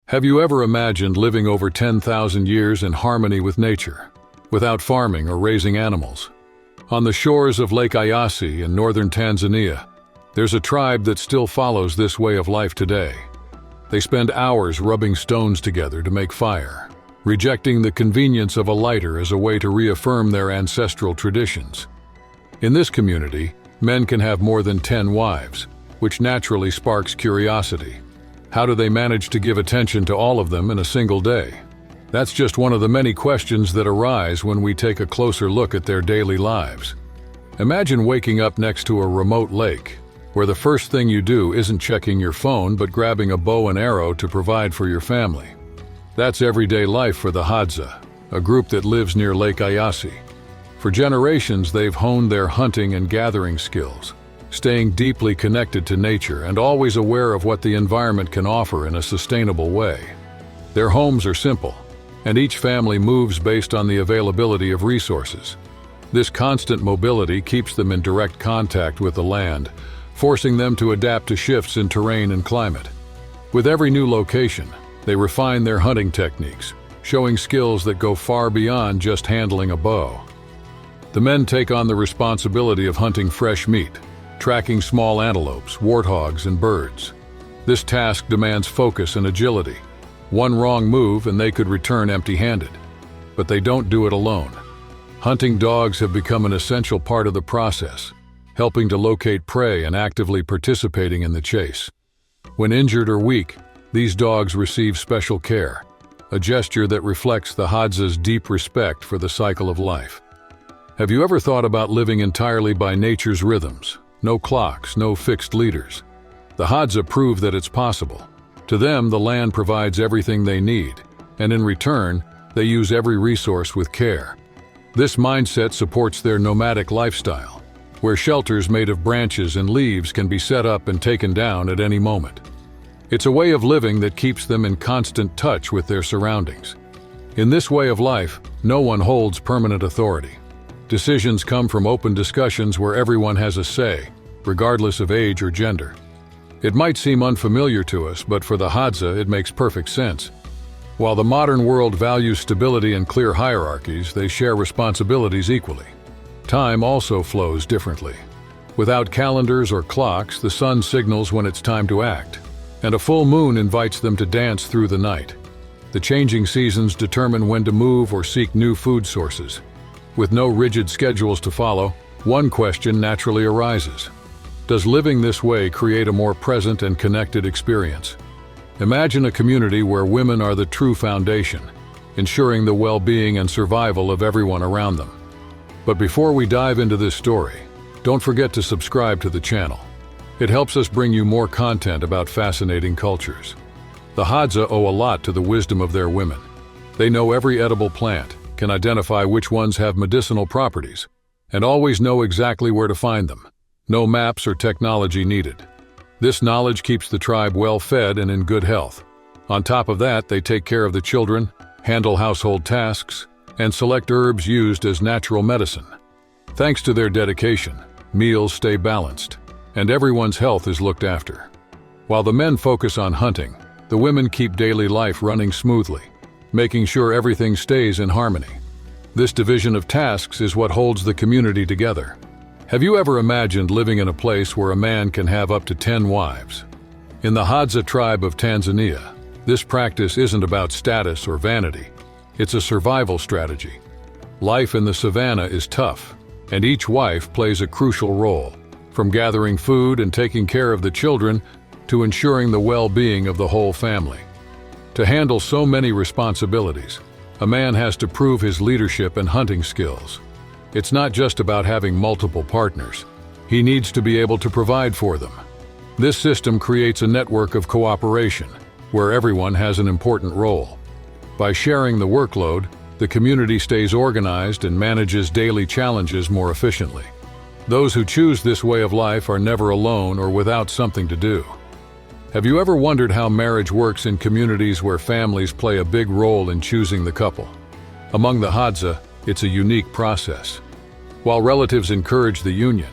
Have you ever imagined living over 10,000 years in harmony with nature, without farming or raising animals? On the shores of Lake Eyasi in northern Tanzania, there's a tribe that still follows this way of life today. They spend hours rubbing stones together to make fire, rejecting the convenience of a lighter as a way to reaffirm their ancestral traditions. In this community, men can have more than 10 wives, which naturally sparks curiosity. How do they manage to give attention to all of them in a single day? That's just one of the many questions that arise when we take a closer look at their daily lives. Imagine waking up next to a remote lake, where the first thing you do isn't checking your phone but grabbing a bow and arrow to provide for your family. That's everyday life for the Hadza, a group that lives near Lake Eyasi. For generations, they've honed their hunting and gathering skills, staying deeply connected to nature and always aware of what the environment can offer in a sustainable way. Their homes are simple, and each family moves based on the availability of resources. This constant mobility keeps them in direct contact with the land, forcing them to adapt to shifts in terrain and climate. With every new location, they refine their hunting techniques, showing skills that go far beyond just handling a bow. The men take on the responsibility of hunting fresh meat, tracking small antelopes, warthogs, and birds. This task demands focus and agility. One wrong move and they could return empty-handed. But they don't do it alone. Hunting dogs have become an essential part of the process, helping to locate prey and actively participating in the chase. When injured or weak, these dogs receive special care, a gesture that reflects the Hadza's deep respect for the cycle of life. Have you ever thought about living entirely by nature's rhythms? No clocks, no fixed leaders. The Hadza prove that it's possible. To them, the land provides everything they need, and in return, they use every resource with care. This mindset supports their nomadic lifestyle, where shelters made of branches and leaves can be set up and taken down at any moment. It's a way of living that keeps them in constant touch with their surroundings. In this way of life, no one holds permanent authority. Decisions come from open discussions where everyone has a say, regardless of age or gender. It might seem unfamiliar to us, but for the Hadza, it makes perfect sense. While the modern world values stability and clear hierarchies, they share responsibilities equally. Time also flows differently. Without calendars or clocks, the sun signals when it's time to act, and a full moon invites them to dance through the night. The changing seasons determine when to move or seek new food sources. With no rigid schedules to follow, one question naturally arises. Does living this way create a more present and connected experience? Imagine a community where women are the true foundation, ensuring the well-being and survival of everyone around them. But before we dive into this story, don't forget to subscribe to the channel. It helps us bring you more content about fascinating cultures. The Hadza owe a lot to the wisdom of their women. They know every edible plant, can identify which ones have medicinal properties, and always know exactly where to find them. No maps or technology needed. This knowledge keeps the tribe well-fed and in good health. On top of that, they take care of the children, handle household tasks, and select herbs used as natural medicine. Thanks to their dedication, meals stay balanced, and everyone's health is looked after. While the men focus on hunting, the women keep daily life running smoothly, making sure everything stays in harmony. This division of tasks is what holds the community together. Have you ever imagined living in a place where a man can have up to 10 wives? In the Hadza tribe of Tanzania, this practice isn't about status or vanity. It's a survival strategy. Life in the savannah is tough, and each wife plays a crucial role, from gathering food and taking care of the children to ensuring the well-being of the whole family. To handle so many responsibilities, a man has to prove his leadership and hunting skills. It's not just about having multiple partners. He needs to be able to provide for them. This system creates a network of cooperation, where everyone has an important role. By sharing the workload, the community stays organized and manages daily challenges more efficiently. Those who choose this way of life are never alone or without something to do. Have you ever wondered how marriage works in communities where families play a big role in choosing the couple? Among the Hadza, it's a unique process. While relatives encourage the union,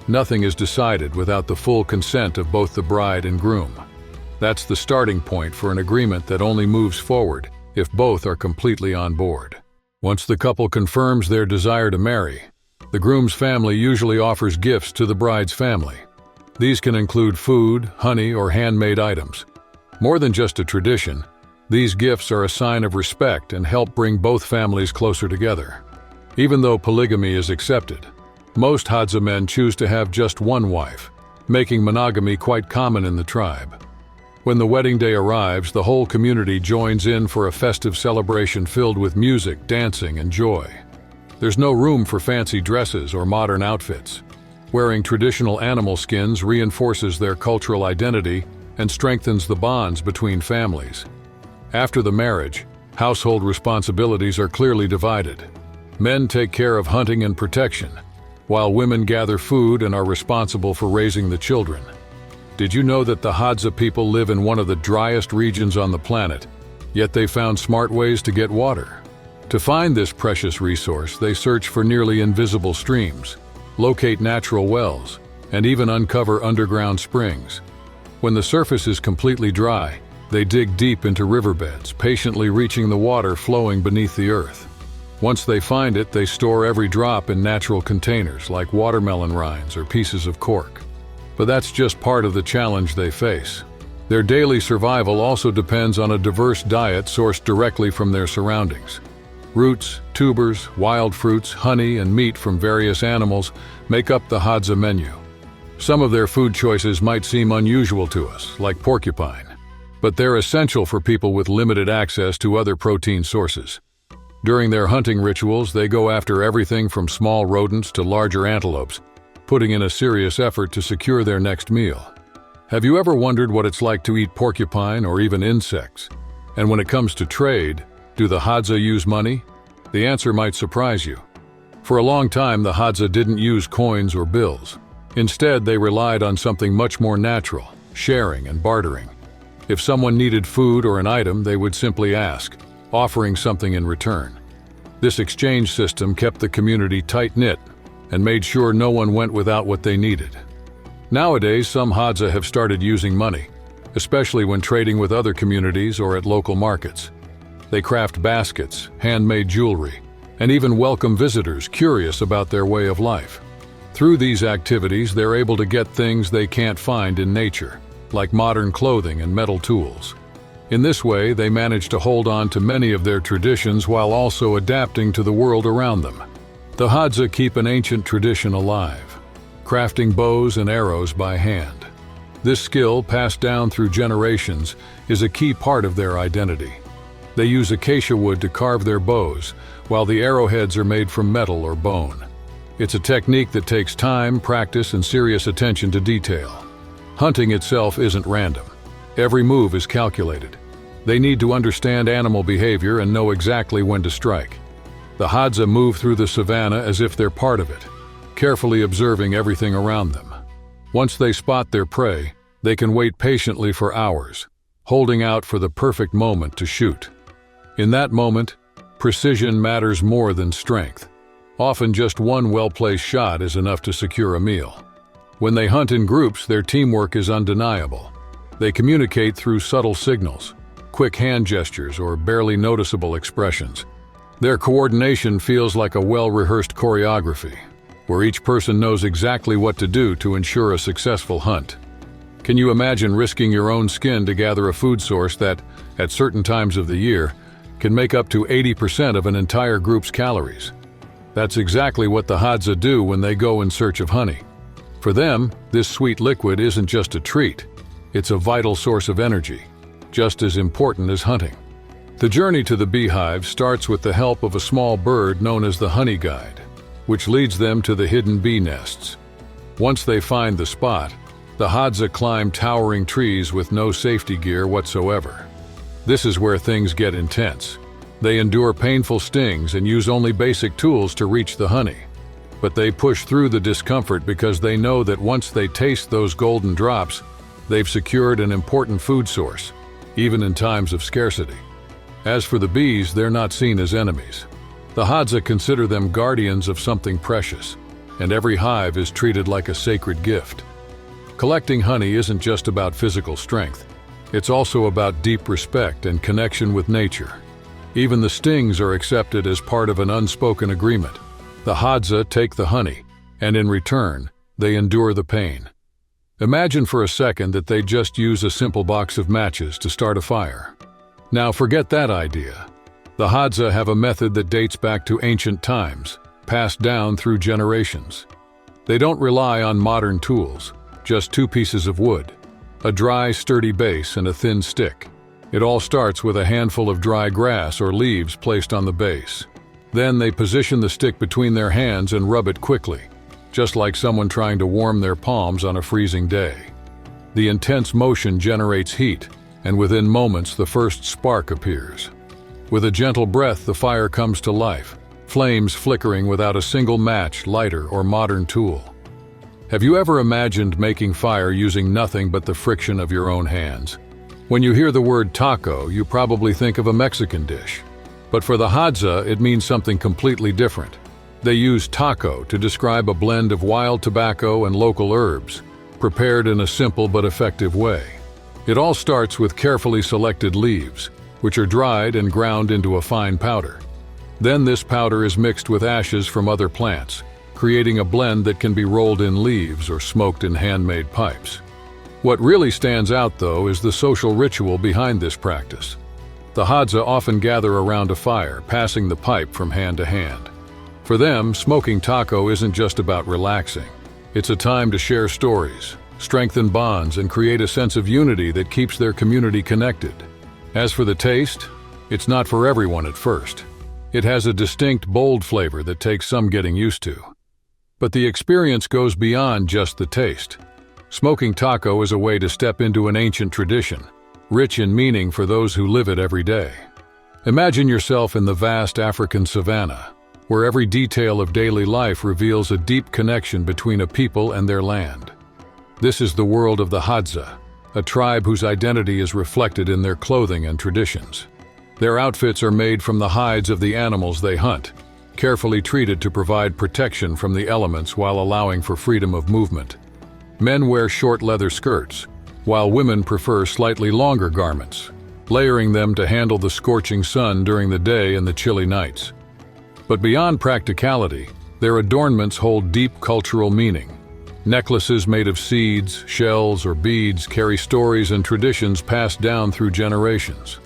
nothing is decided without the full consent of both the bride and groom. That's the starting point for an agreement that only moves forward if both are completely on board. Once the couple confirms their desire to marry, the groom's family usually offers gifts to the bride's family. These can include food, honey, or handmade items. More than just a tradition, these gifts are a sign of respect and help bring both families closer together. Even though polygamy is accepted, most Hadza men choose to have just one wife, making monogamy quite common in the tribe. When the wedding day arrives, the whole community joins in for a festive celebration filled with music, dancing, and joy. There's no room for fancy dresses or modern outfits. Wearing traditional animal skins reinforces their cultural identity and strengthens the bonds between families. After the marriage, household responsibilities are clearly divided. Men take care of hunting and protection, while women gather food and are responsible for raising the children. Did you know that the Hadza people live in one of the driest regions on the planet, yet they found smart ways to get water? To find this precious resource, they search for nearly invisible streams, locate natural wells, and even uncover underground springs. When the surface is completely dry, they dig deep into riverbeds, patiently reaching the water flowing beneath the earth. Once they find it, they store every drop in natural containers like watermelon rinds or pieces of cork. But that's just part of the challenge they face. Their daily survival also depends on a diverse diet sourced directly from their surroundings. Roots, tubers, wild fruits, honey, and meat from various animals make up the Hadza menu. Some of their food choices might seem unusual to us, like porcupine, but they're essential for people with limited access to other protein sources. During their hunting rituals, they go after everything from small rodents to larger antelopes, putting in a serious effort to secure their next meal. Have you ever wondered what it's like to eat porcupine or even insects? And when it comes to trade, do the Hadza use money? The answer might surprise you. For a long time, the Hadza didn't use coins or bills. Instead, they relied on something much more natural, sharing and bartering. If someone needed food or an item, they would simply ask, offering something in return. This exchange system kept the community tight-knit and made sure no one went without what they needed. Nowadays, some Hadza have started using money, especially when trading with other communities or at local markets. They craft baskets, handmade jewelry, and even welcome visitors curious about their way of life. Through these activities, they're able to get things they can't find in nature, like modern clothing and metal tools. In this way, they manage to hold on to many of their traditions while also adapting to the world around them. The Hadza keep an ancient tradition alive, crafting bows and arrows by hand. This skill, passed down through generations, is a key part of their identity. They use acacia wood to carve their bows, while the arrowheads are made from metal or bone. It's a technique that takes time, practice, and serious attention to detail. Hunting itself isn't random. Every move is calculated. They need to understand animal behavior and know exactly when to strike. The Hadza move through the savanna as if they're part of it, carefully observing everything around them. Once they spot their prey, they can wait patiently for hours, holding out for the perfect moment to shoot. In that moment, precision matters more than strength. Often just one well-placed shot is enough to secure a meal. When they hunt in groups, their teamwork is undeniable. They communicate through subtle signals, quick hand gestures, or barely noticeable expressions. Their coordination feels like a well-rehearsed choreography, where each person knows exactly what to do to ensure a successful hunt. Can you imagine risking your own skin to gather a food source that, at certain times of the year, can make up to 80% of an entire group's calories? That's exactly what the Hadza do when they go in search of honey. For them, this sweet liquid isn't just a treat, it's a vital source of energy, just as important as hunting. The journey to the beehive starts with the help of a small bird known as the honey guide, which leads them to the hidden bee nests. Once they find the spot, the Hadza climb towering trees with no safety gear whatsoever. This is where things get intense. They endure painful stings and use only basic tools to reach the honey. But they push through the discomfort because they know that once they taste those golden drops, they've secured an important food source, even in times of scarcity. As for the bees, they're not seen as enemies. The Hadza consider them guardians of something precious, and every hive is treated like a sacred gift. Collecting honey isn't just about physical strength. It's also about deep respect and connection with nature. Even the stings are accepted as part of an unspoken agreement. The Hadza take the honey, and in return, they endure the pain. Imagine for a second that they just use a simple box of matches to start a fire. Now forget that idea. The Hadza have a method that dates back to ancient times, passed down through generations. They don't rely on modern tools, just two pieces of wood, a dry, sturdy base and a thin stick. It all starts with a handful of dry grass or leaves placed on the base. Then they position the stick between their hands and rub it quickly, just like someone trying to warm their palms on a freezing day. The intense motion generates heat, and within moments the first spark appears. With a gentle breath, the fire comes to life, flames flickering without a single match, lighter, or modern tool. Have you ever imagined making fire using nothing but the friction of your own hands? When you hear the word taco, you probably think of a Mexican dish. But for the Hadza, it means something completely different. They use taco to describe a blend of wild tobacco and local herbs, prepared in a simple but effective way. It all starts with carefully selected leaves, which are dried and ground into a fine powder. Then this powder is mixed with ashes from other plants, creating a blend that can be rolled in leaves or smoked in handmade pipes. What really stands out, though, is the social ritual behind this practice. The Hadza often gather around a fire, passing the pipe from hand to hand. For them, smoking taco isn't just about relaxing. It's a time to share stories, strengthen bonds, and create a sense of unity that keeps their community connected. As for the taste, it's not for everyone at first. It has a distinct, bold flavor that takes some getting used to. But the experience goes beyond just the taste. Smoking taco is a way to step into an ancient tradition, rich in meaning for those who live it every day. Imagine yourself in the vast African savanna, where every detail of daily life reveals a deep connection between a people and their land. This is the world of the Hadza, a tribe whose identity is reflected in their clothing and traditions. Their outfits are made from the hides of the animals they hunt, carefully treated to provide protection from the elements while allowing for freedom of movement. Men wear short leather skirts, while women prefer slightly longer garments, layering them to handle the scorching sun during the day and the chilly nights. But beyond practicality, their adornments hold deep cultural meaning. Necklaces made of seeds, shells, or beads carry stories and traditions passed down through generations.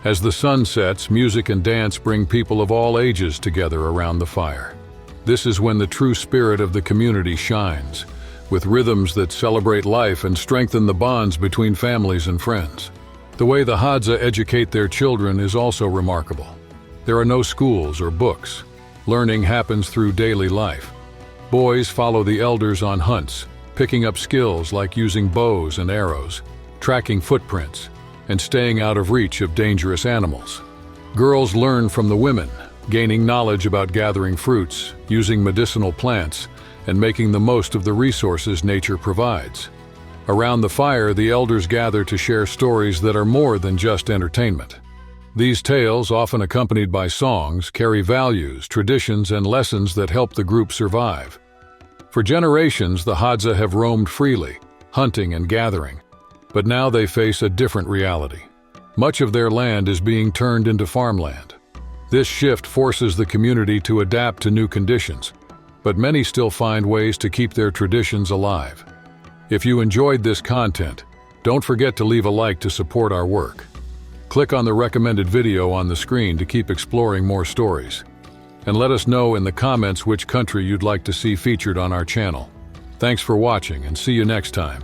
As the sun sets, music and dance bring people of all ages together around the fire. This is when the true spirit of the community shines, with rhythms that celebrate life and strengthen the bonds between families and friends. The way the Hadza educate their children is also remarkable. There are no schools or books. Learning happens through daily life. Boys follow the elders on hunts, picking up skills like using bows and arrows, tracking footprints, and staying out of reach of dangerous animals. Girls learn from the women, gaining knowledge about gathering fruits, using medicinal plants, and making the most of the resources nature provides. Around the fire, the elders gather to share stories that are more than just entertainment. These tales, often accompanied by songs, carry values, traditions, and lessons that help the group survive. For generations, the Hadza have roamed freely, hunting and gathering, but now they face a different reality. Much of their land is being turned into farmland. This shift forces the community to adapt to new conditions, but many still find ways to keep their traditions alive. If you enjoyed this content, don't forget to leave a like to support our work. Click on the recommended video on the screen to keep exploring more stories. And let us know in the comments which country you'd like to see featured on our channel. Thanks for watching, and see you next time.